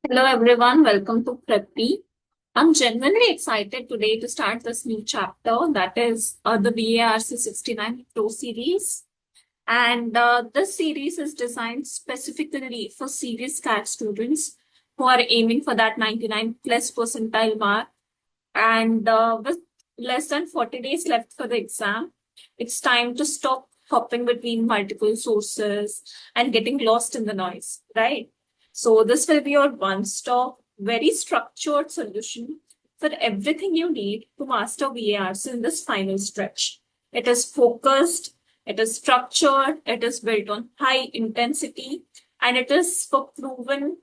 Hello everyone, welcome to Preppy. I'm genuinely excited today to start this new chapter that is the VARC 69 Pro series. And this series is designed specifically for serious CAT students who are aiming for that 99 plus percentile mark. And with less than 40 days left for the exam, it's time to stop hopping between multiple sources and getting lost in the noise, right? So, this will be your one stop, very structured solution for everything you need to master VARs in this final stretch. It is focused, it is structured, it is built on high intensity, and it is for proven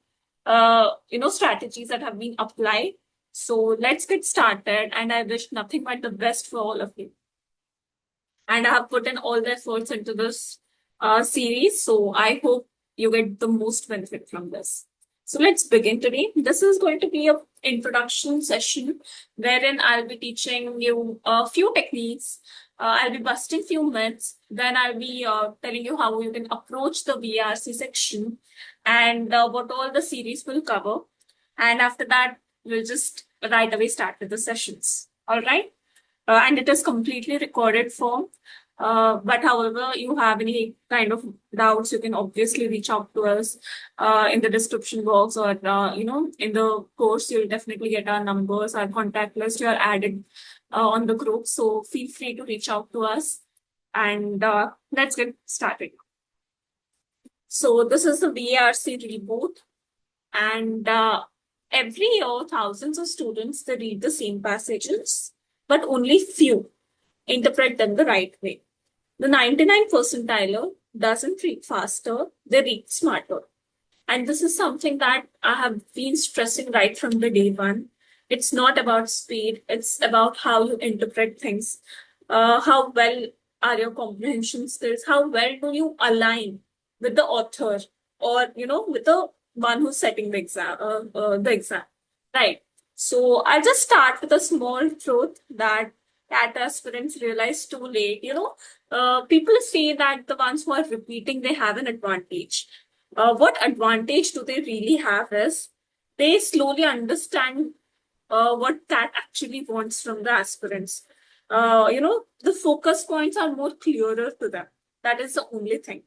strategies that have been applied. So let's get started, and I wish nothing but the best for all of you. And I have put in all the efforts into this series, so I hope you get the most benefit from this. So let's begin today. This is going to be a introduction session wherein I'll be teaching you a few techniques. I'll be busting few myths. Then I'll be telling you how you can approach the VRC section and what all the series will cover. And after that, we'll just right away start with the sessions. All right. And it is completely recorded form. But however, you have any kind of doubts, you can obviously reach out to us in the description box or in the course. You'll definitely get our numbers, our contact list. You are added on the group, so feel free to reach out to us. And let's get started. So this is the VARC reboot, and every year thousands of students they read the same passages, but only few interpret them the right way. The 99 percentile doesn't read faster, they read smarter. And this is something that I have been stressing right from the day one. It's not about speed, it's about how you interpret things, how well are your comprehension skills, how well do you align with the author or, with the one who's setting the exam, right? So I'll just start with a small truth that aspirants realize too late. People say that the ones who are repeating, they have an advantage. What advantage do they really have is they slowly understand what that actually wants from the aspirants. The focus points are more clearer to them. That is the only thing.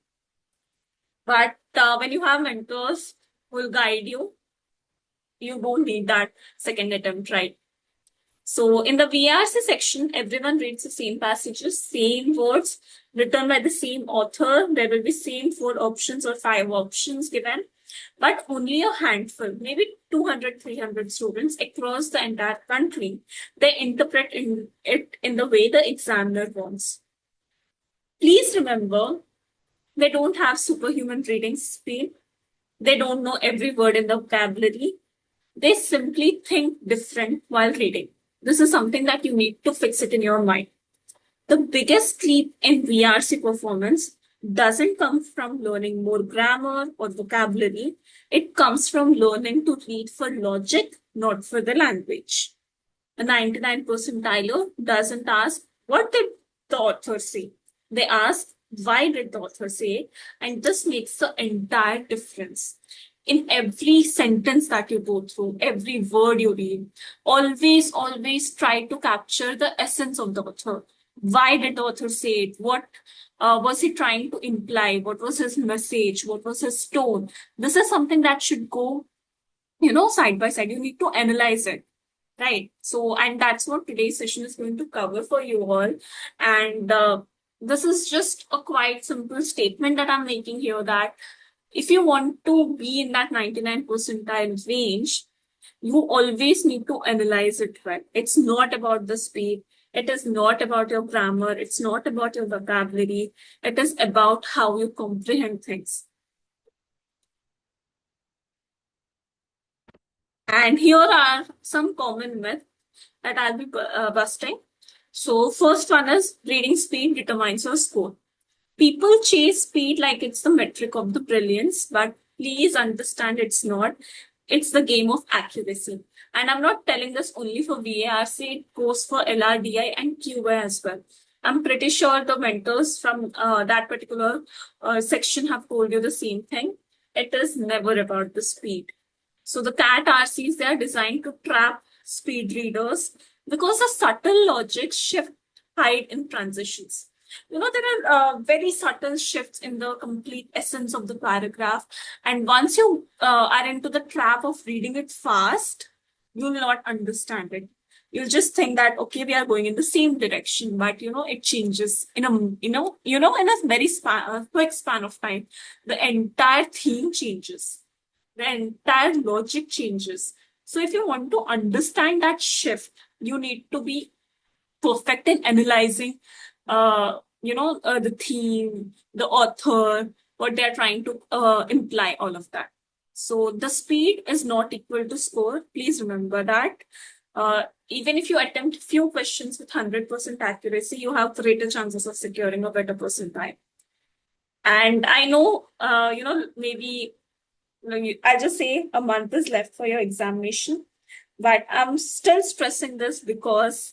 But when you have mentors who will guide you, you don't need that second attempt, right? So in the VRC section, everyone reads the same passages, same words written by the same author. There will be same four options or five options given, but only a handful, maybe 200, 300 students across the entire country, they interpret it in the way the examiner wants. Please remember, they don't have superhuman reading speed. They don't know every word in the vocabulary. They simply think different while reading. This is something that you need to fix it in your mind. The biggest leap in VRC performance doesn't come from learning more grammar or vocabulary. It comes from learning to read for logic, not for the language. A 99 percentiler doesn't ask, what did the author say? They ask, why did the author say? And this makes the entire difference. In every sentence that you go through, every word you read, always try to capture the essence of the author. Why did the author say it? What was he trying to imply? What was his message? What was his tone? This is something that should go, side by side. You need to analyze it. Right. So, and that's what today's session is going to cover for you all. And this is just a quite simple statement that I'm making here that if you want to be in that 99 percentile range, you always need to analyze it well. It's not about the speed. It is not about your grammar. It's not about your vocabulary. It is about how you comprehend things. And here are some common myths that I'll be busting. So, first one is reading speed determines your score. People chase speed like it's the metric of the brilliance, but please understand it's not. It's the game of accuracy. And I'm not telling this only for VARC, it goes for LRDI and QA as well. I'm pretty sure the mentors from that particular section have told you the same thing. It is never about the speed. So the CAT RCs, they are designed to trap speed readers because the subtle logic shift hide in transitions. There are very subtle shifts in the complete essence of the paragraph. And once you are into the trap of reading it fast, you will not understand it. You'll just think that, okay, we are going in the same direction, but it changes in in a very quick span of time. The entire theme changes, the entire logic changes. So if you want to understand that shift, you need to be perfect in analyzing, the theme, the author, what they're trying to imply, all of that. So the speed is not equal to score. Please remember that. Even if you attempt few questions with 100% accuracy, you have greater chances of securing a better percentile. And I know, maybe I'll just say a month is left for your examination, but I'm still stressing this because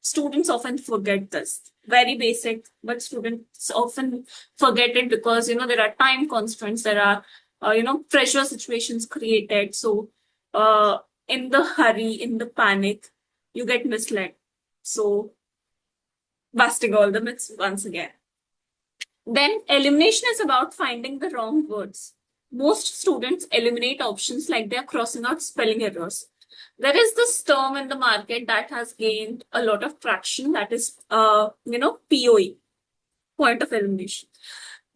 students often forget this. Very basic, but students often forget it because there are time constraints, there are pressure situations created. So in the hurry, in the panic, you get misled. So busting all the myths once again. Then elimination is about finding the wrong words. Most students eliminate options like they're crossing out spelling errors. There is this term in the market that has gained a lot of traction, that is, POE, point of elimination.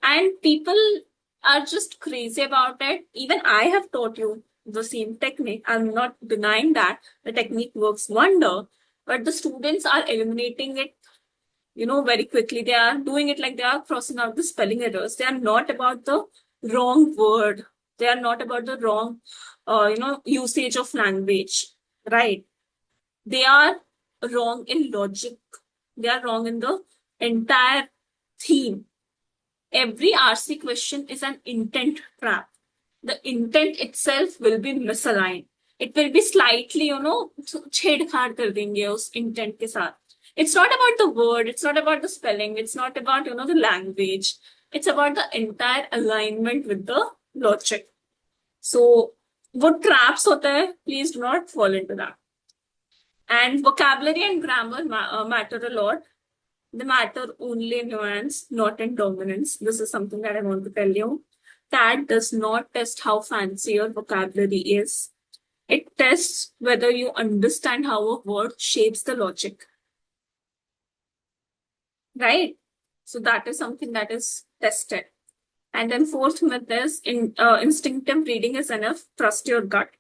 And people are just crazy about it. Even I have taught you the same technique. I'm not denying that the technique works wonder, but the students are eliminating it very quickly. They are doing it like they are crossing out the spelling errors. They are not about the wrong word. They are not about the wrong, usage of language, right? They are wrong in logic. They are wrong in the entire theme. Every RC question is an intent trap. The intent itself will be misaligned. It will be slightly, छेड़छाड़ कर देंगे उस intent के साथ. It's not about the word, it's not about the spelling, it's not about, the language. It's about the entire alignment with the logic. So, what traps होता है, please do not fall into that. And vocabulary and grammar matter a lot. They matter only in nuance, not in dominance. This is something that I want to tell you. That does not test how fancy your vocabulary is. It tests whether you understand how a word shapes the logic. Right? So that is something that is tested. And then fourth myth is instinctive reading is enough. Trust your gut.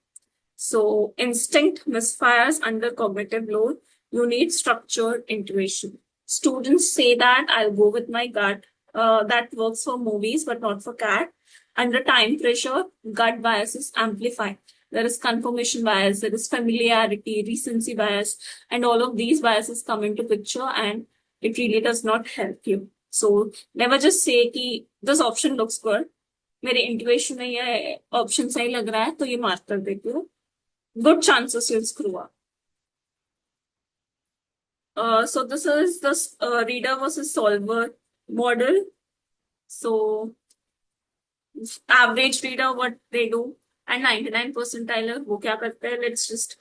So instinct misfires under cognitive load. You need structured intuition. Students say that I'll go with my gut. That works for movies, but not for CAT. Under time pressure, gut biases amplify. There is confirmation bias, there is familiarity, recency bias, and all of these biases come into picture, and it really does not help you. So never just say कि this option looks good. मेरे intuition में ये option सही लग रहा है तो ये mark कर देती हूँ. Good chances you'll screw up. So this is the reader versus solver model. So average reader, what they do, and 99 percentiler, वो क्या करते हैं? Let's just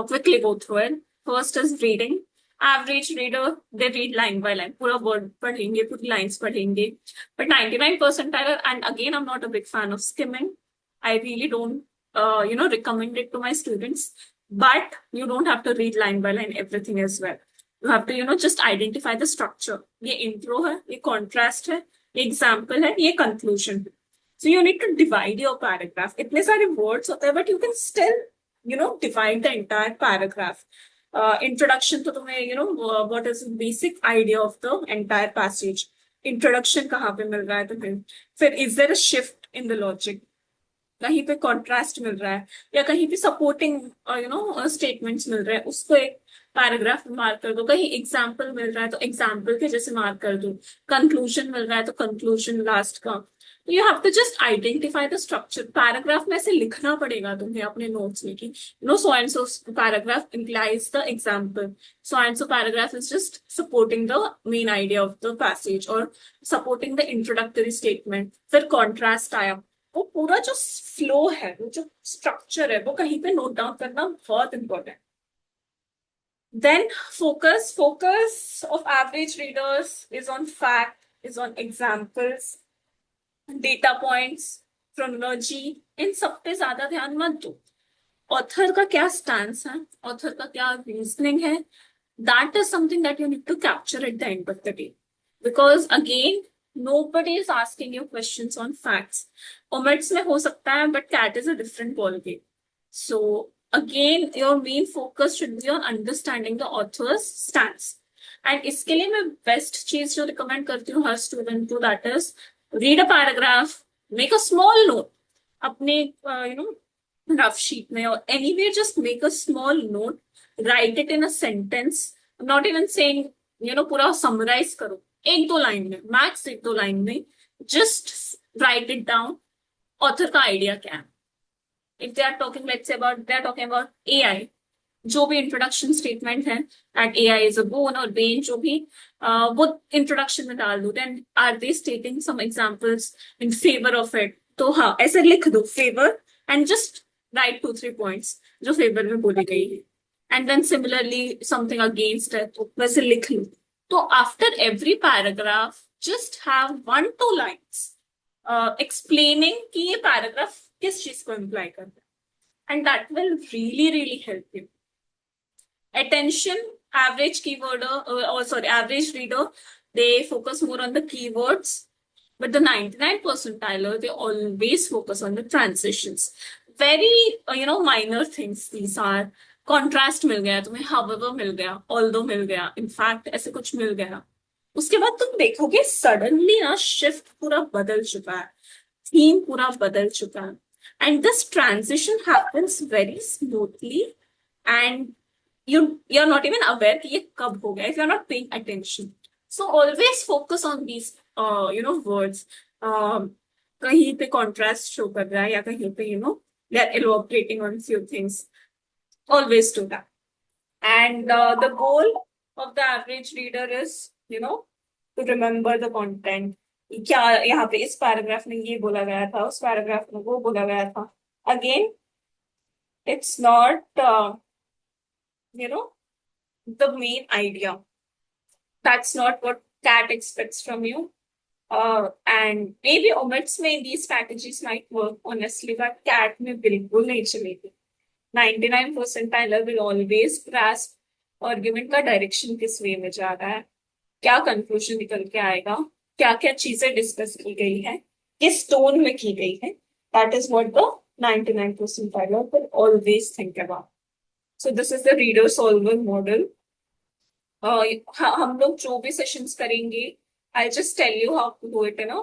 quickly go through it. First is reading. Average reader, they read line by line. पूरा word पढ़ेंगे, पूरी lines पढ़ेंगे. But 99 percentiler, and again, I'm not a big fan of skimming. I really don't, recommend it to my students. But you don't have to read line by line everything as well. You have to, just identify the structure. ये intro है, ये contrast है, ये example है, ये conclusion. So you need to divide your paragraph. इतने सारे words होते हैं, but you can still, divide the entire paragraph. Introduction to तुम्हें, what is the basic idea of the entire passage. Introduction कहाँ पे मिल रहा है तुम्हें? फिर is there a shift in the logic? कहीं पे contrast मिल रहा है या कहीं पे supporting, statements मिल रहे हैं, उसको एक पैराग्राफ में मार्क कर दो. कहीं एग्जाम्पल मिल रहा है तो एग्जाम्पल के जैसे मार्क कर दो. कंक्लूजन मिल रहा है तो कंक्लूजन लास्ट का. You have to just identify the structure. Paragraph में ऐसे लिखना पड़ेगा तुम्हें अपने नोट्स में कि so and so paragraph implies the example. So and so paragraph is just supporting the main idea of the passage or supporting the introductory statement. फिर contrast आया, वो पूरा जो फ्लो है, वो जो स्ट्रक्चर है, वो कहीं पे नोट डाउन करना बहुत important. Then focus of average readers is on fact, is on examples, data points, chronology. इन सब पे ज्यादा ध्यान मत दो. ऑथर का क्या स्टैंस है, ऑथर का क्या रीजनिंग है, that is something that you need to capture at the end of the day. Because again, nobody is asking you questions on facts. Omits में हो सकता है, but cat is a different ballgame. So again, your main focus should be on understanding the author's stance. And इसके लिए मैं best चीज जो recommend करती हूँ हर student को, that is read a paragraph, make a small note अपने rough sheet में, or anywhere just make a small note, write it in a sentence. I'm not even saying पूरा summarize करो, एक दो लाइन में, मैक्स एक दो लाइन में, just write it down. Author का आइडिया क्या है. If they are talking, let's say they are talking about AI, जो भी इंट्रोडक्शन स्टेटमेंट है, eight AI is a bone और brain, जो भी वो इंट्रोडक्शन में डाल दो. Then are they stating some examples in favour of it, तो हाँ ऐसे लिख दो favour, and just write 2-3 points जो फेवर में बोली गई है. And then similarly something against है तो वैसे लिख लो. तो after every paragraph just have 1-2 lines explaining कि ये पैराग्राफ किस चीज को इम्प्लाई करता है, and that will really really help you. Attention, average average reader, they focus more on the keywords, but the 99 percentiler, they always focus on the transitions. Very minor things these are. Contrast मिल गया तुम्हें, however मिल गया, although मिल गया, in fact ऐसे कुछ मिल गया, उसके बाद तुम देखोगे सडनली ना शिफ्ट पूरा बदल चुका है, थीम पूरा बदल चुका है. And this transition happens very smoothly, and you're not even aware कि ये कब हो गया, if you're not paying attention. So always focus on these words. कहीं पे contrast show कर रहा है, या कहीं पे they are elaborating on few things. Always do that. And the goal of the average reader is to remember the content. क्या यहाँ पे इस पैराग्राफ में ये बोला गया था, उस पैराग्राफ में वो बोला गया था. Again, it's not the main idea. That's not what CAT expects from you. And maybe omits में these strategies might work honestly, but CAT में बिल्कुल नहीं चलेगी. 99 percentile will always grasp argument का डायरेक्शन किस वे में जा रहा है, क्या कंक्लूजन निकल के आएगा, क्या क्या चीजें डिस्कस की गई है, किस टोन में की गई है. That is what the 99 percentile will always think about. So this is the reader solver model. हम लोग जो भी सेशंस करेंगे, I'll just tell you how to do it in a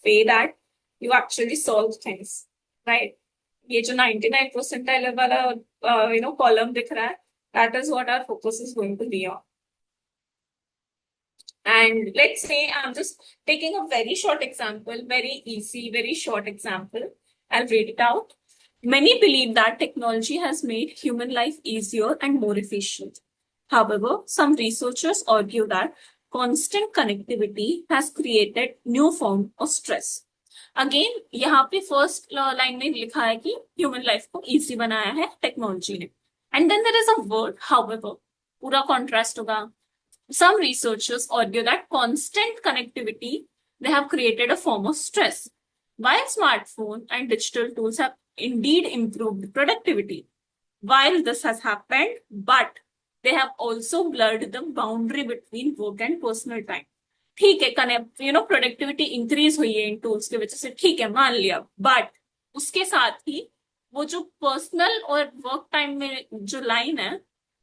way that you actually solve things, right? ये जो 99 percentile वाला column दिख रहा है, that is what our focus is going to be on. And let's say I'm just taking a very short example, very easy, very short example. I'll read it out. Many believe that technology has made human life easier and more efficient. However, some researchers argue that constant connectivity has created new form of stress. Again, यहाँ पे first line में लिखा है कि human life को easy बनाया है technology ने. And then there is a word, however. पूरा contrast होगा. Some researchers argue that constant connectivity, they have created a form of stress. While smartphone and digital tools have indeed improved productivity, while this has happened, but they have also blurred the boundary between work and personal time. ठीक है, connect productivity increase हुई है इन tools की वजह से, ठीक है मान लिया, बट उसके साथ ही वो जो पर्सनल और वर्क टाइम में जो लाइन है,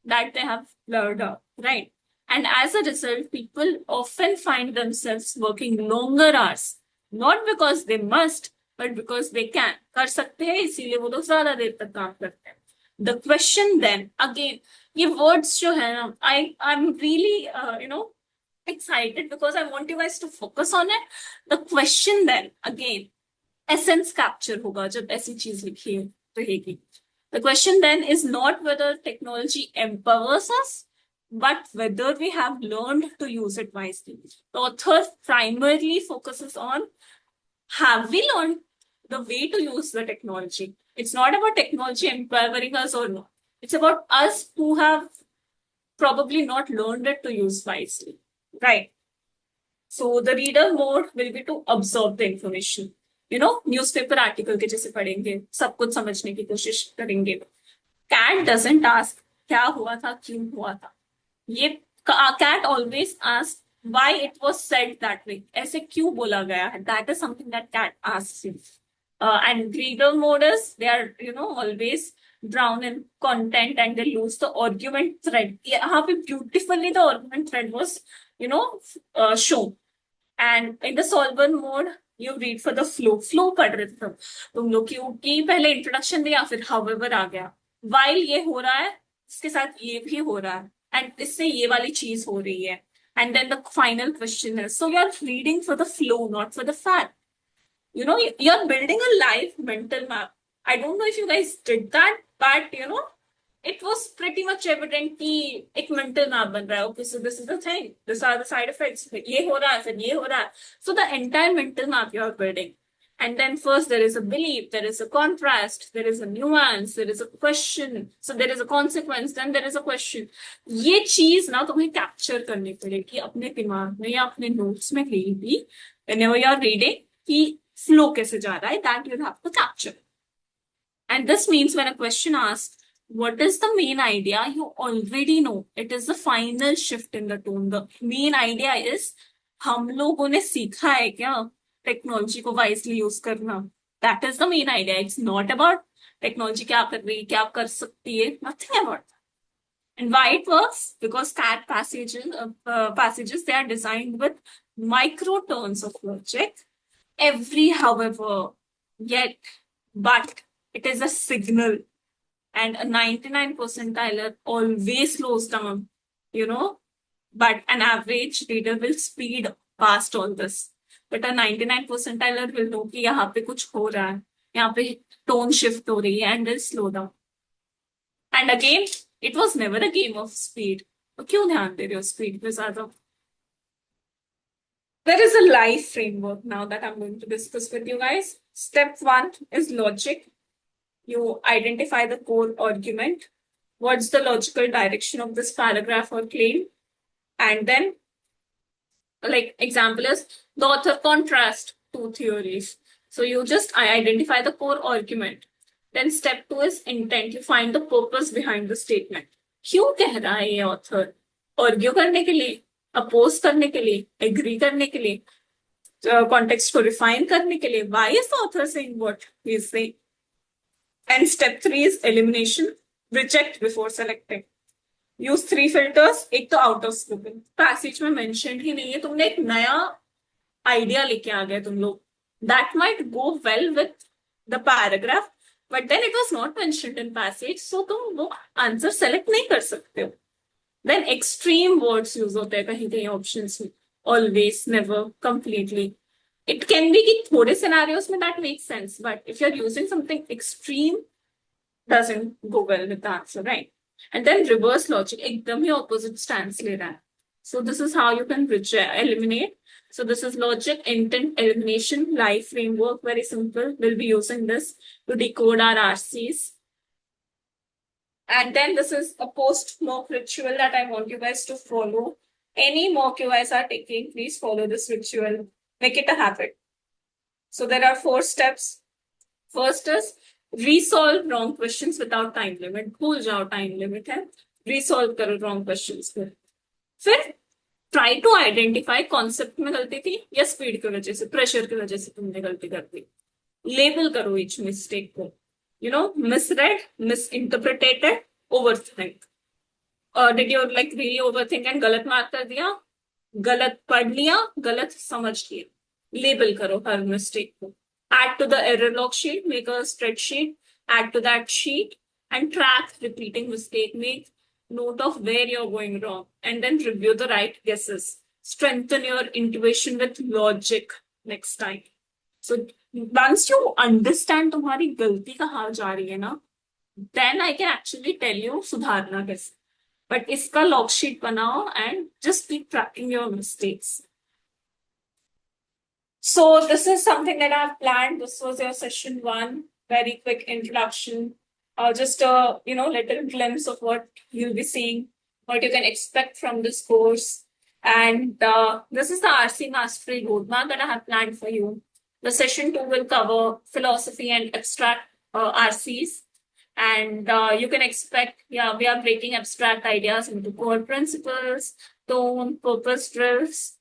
that they have blurred up, right? And as a result, people often find themselves working longer hours, not because they must, but because they can. कर सकते हैं, इसीलिए वो लोग ज्यादा देर तक काम करते हैं. The question then, again, ये words जो है ना, I'm really, excited because I want you guys to focus on it. The question then, again, essence capture होगा जब ऐसी चीज लिखी रहेगी. The question then is not whether technology empowers us, but whether we have learned to use it wisely. The author primarily focuses on, have we learned the way to use the technology. It's not about technology empowering us or not. It's about us who have probably not learned it to use wisely. Right. So the reader mode will be to absorb the information. Newspaper article के जैसे पढ़ेंगे, सब कुछ समझने की कोशिश करेंगे. Cat doesn't ask क्या हुआ था, क्यों हुआ था. ये CAT always ask why it was said that way, ऐसे क्यों बोला गया है. That is something that CAT asks you. And reader mode is they are always drown in content and they lose the argument thread. यहाँ पे beautifully the argument thread was shown. And in the solver mode you read for the flow पढ़ रहे थे तुम लोग, क्योंकि पहले introduction दिया फिर however आ गया, while ये हो रहा है इसके साथ ये भी हो रहा है एंड इससे ये वाली चीज हो रही है. And then the final question is, so you're reading for the flow, not for the fact. You're building a live mental map. I don't know if you guys did that, but it was pretty much evident कि एक mental map बन रहा है. Okay, so this is the thing. These are the side effects. ये हो रहा है, फिर ये हो रहा है. So the entire mental map you are building. And then first there is a belief, there is a contrast, there is a nuance, there is a question. So there is a consequence, then there is a question. ये चीज ना तुम्हें capture करनी पड़ेगी अपने दिमाग में या अपने नोट्स में कहीं भी whenever you are reading कि फ्लो कैसे जा रहा है, that you have to capture. And this means when a question asks, what is the main idea? You already know. It is the final shift in the tone. The main idea is हम लोगों ने सीखा है क्या technology को wisely use करना. That is the main idea. It's not about technology क्या कर रही है, क्या कर सकती है, nothing about. And why it works? Because CAT passages they are designed with micro turns of logic. Every, however, yet, but it is a signal. And a 99 percentiler always slows down, but an average reader will speed past all this. But a 99 percentiler will know कि यहाँ पे कुछ हो रहा है, यहाँ पे tone shift हो रही है and will slow down. And again, it was never a game of speed. तो क्यों ध्यान दे रहे हो speed पे ज्यादा? There is a life framework now that I'm going to discuss with you guys. Step 1 is logic. You identify the core argument. What's the logical direction of this paragraph or claim? And then, like example is, the author contrasts two theories. So you just identify the core argument. Then step 2 is intent. You find the purpose behind the statement. क्यों कह रहा है ये author? Argue करने के लिए, oppose करने के लिए, agree करने के लिए, context को refine करने के लिए. Why is the author saying what he is saying? And step 3 is elimination. Reject before selecting. Use 3 filters. एक तो out of scope. पैसेज में mentioned ही नहीं है, तुमने एक नया आइडिया लेके आ गए तुम लोग. That might go well with the paragraph, but then it was not mentioned in passage, so तुम वो आंसर सेलेक्ट नहीं कर सकते हो. Then extreme words यूज होते हैं कहीं कहीं ऑप्शंस में. Always, never, completely. It can be कि थोड़े scenarios में that makes sense, but if you're using something extreme, doesn't go well with the answer, right? And then reverse logic, एकदम ही opposite stance ले रहा है. So this is how you can eliminate. So this is logic, intent, elimination, life framework, very simple. We'll be using this to decode our RCs. And then this is a post-mock ritual that I want you guys to follow. Any mock you guys are taking, please follow this ritual. Make it a habit. So there are 4 steps. First is resolve wrong questions without time limit. भूल जाओ time limit है. Resolve करो wrong questions फिर. फिर try to identify concept में गलती थी या speed की वजह से, pressure की वजह से तुमने गलती कर दी. Label करो each mistake को. Misread, misinterpreted, overthink. Did you really overthink and गलत मार्क कर दिया, गलत पढ़ लिया, गलत समझ लिया. Label करो हर mistake को. Add to the error log sheet, make a spreadsheet, add to that sheet and track repeating mistake. Make note of where you're going wrong and then review the right guesses. Strengthen your intuition with logic next time. So once you understand तुम्हारी गलती कहाँ जा रही है ना, then I can actually tell you सुधारना कैसे. But इसका log sheet बनाओ and just keep tracking your mistakes. So this is something that I've planned. This was your session one, very quick introduction, just a little glimpse of what you'll be seeing, what you can expect from this course, and this is the RC Mastery roadmap that I have planned for you. The session two will cover philosophy and abstract RCs, and you can expect, yeah, we are breaking abstract ideas into core principles, tone, purpose drills,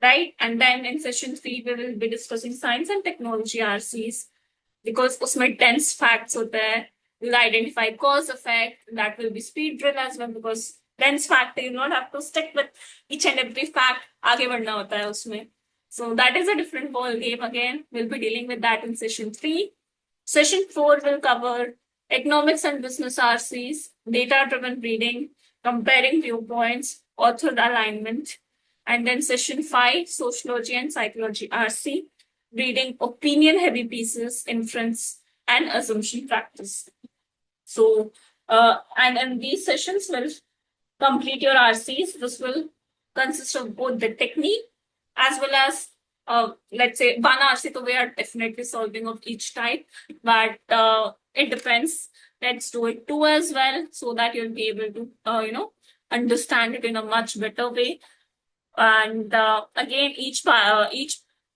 right? And then in session three, we will be discussing science and technology RCs because उसमें dense facts होते हैं. We'll identify cause effect. That will be speed drill as well because dense fact you not have to stick with each and every fact. आगे बढ़ना होता है उसमें. So that is a different ball game again. We'll be dealing with that in session three. Session four will cover economics and business RCs, data-driven reading, comparing viewpoints, author alignment, and then session five, sociology and psychology RC, reading opinion-heavy pieces, inference, and assumption practice. So, and these sessions will complete your RCs. This will consist of both the technique as well as, let's say, one RC, so we are definitely solving of each type, but it depends. Let's do it two as well so that you'll be able to, understand it in a much better way. And again, each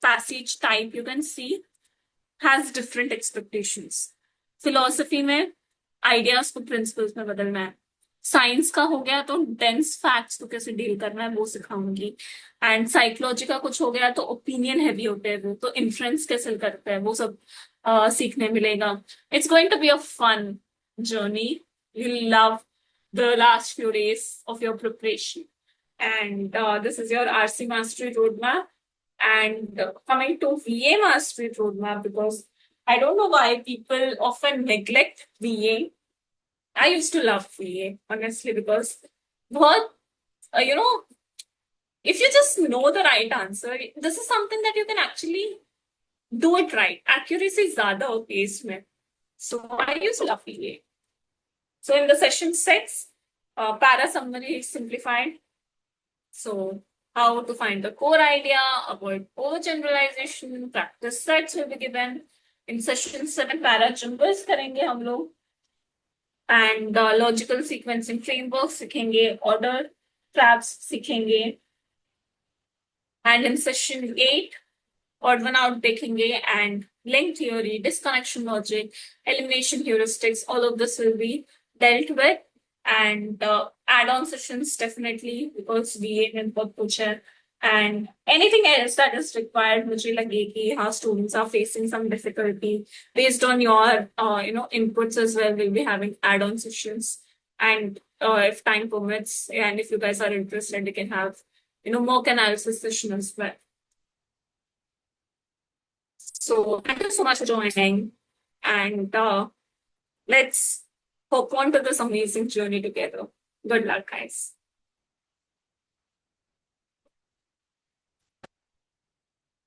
passage type you can see has different expectations. Philosophy में ideas को principles में बदलना है. Science का हो गया तो dense facts को कैसे डील करना है वो सिखाऊंगी. एंड साइकोलॉजी का कुछ हो गया तो ओपिनियन हैवी होते हैं वो, तो इन्फ्लुएंस कैसे करते हैं वो सब सीखने मिलेगा. It's going to be a fun journey. You love the last few days of your preparation. And this is your RC Mastery Roadmap. And coming to VA Mastery Roadmap, because I don't know why people often neglect VA. I used to love VA, honestly, because what, if you just know the right answer, this is something that you can actually do it right. Accuracy is zyada ho pace mein. So I used to love VA. So in the session six, para summary is simplified. So how to find the core idea, avoid overgeneralization, practice sets will be given. In session 7, para jumbos करेंगे हम लोग. And logical sequencing framework सीखेंगे, order traps सीखेंगे. And in session 8, odd one out देखेंगे and link theory, disconnection logic, elimination heuristics, all of this will be dealt with. And add-on sessions definitely because VA में बहुत कुछ है. And anything else that is required, मुझे लगे कि हाँ students are facing some difficulty based on your inputs as well. We'll be having add-on sessions, and if time permits, and if you guys are interested, you can have mock analysis session as well. So thank you so much for joining, and let's hop on to this amazing journey together. Good luck, guys.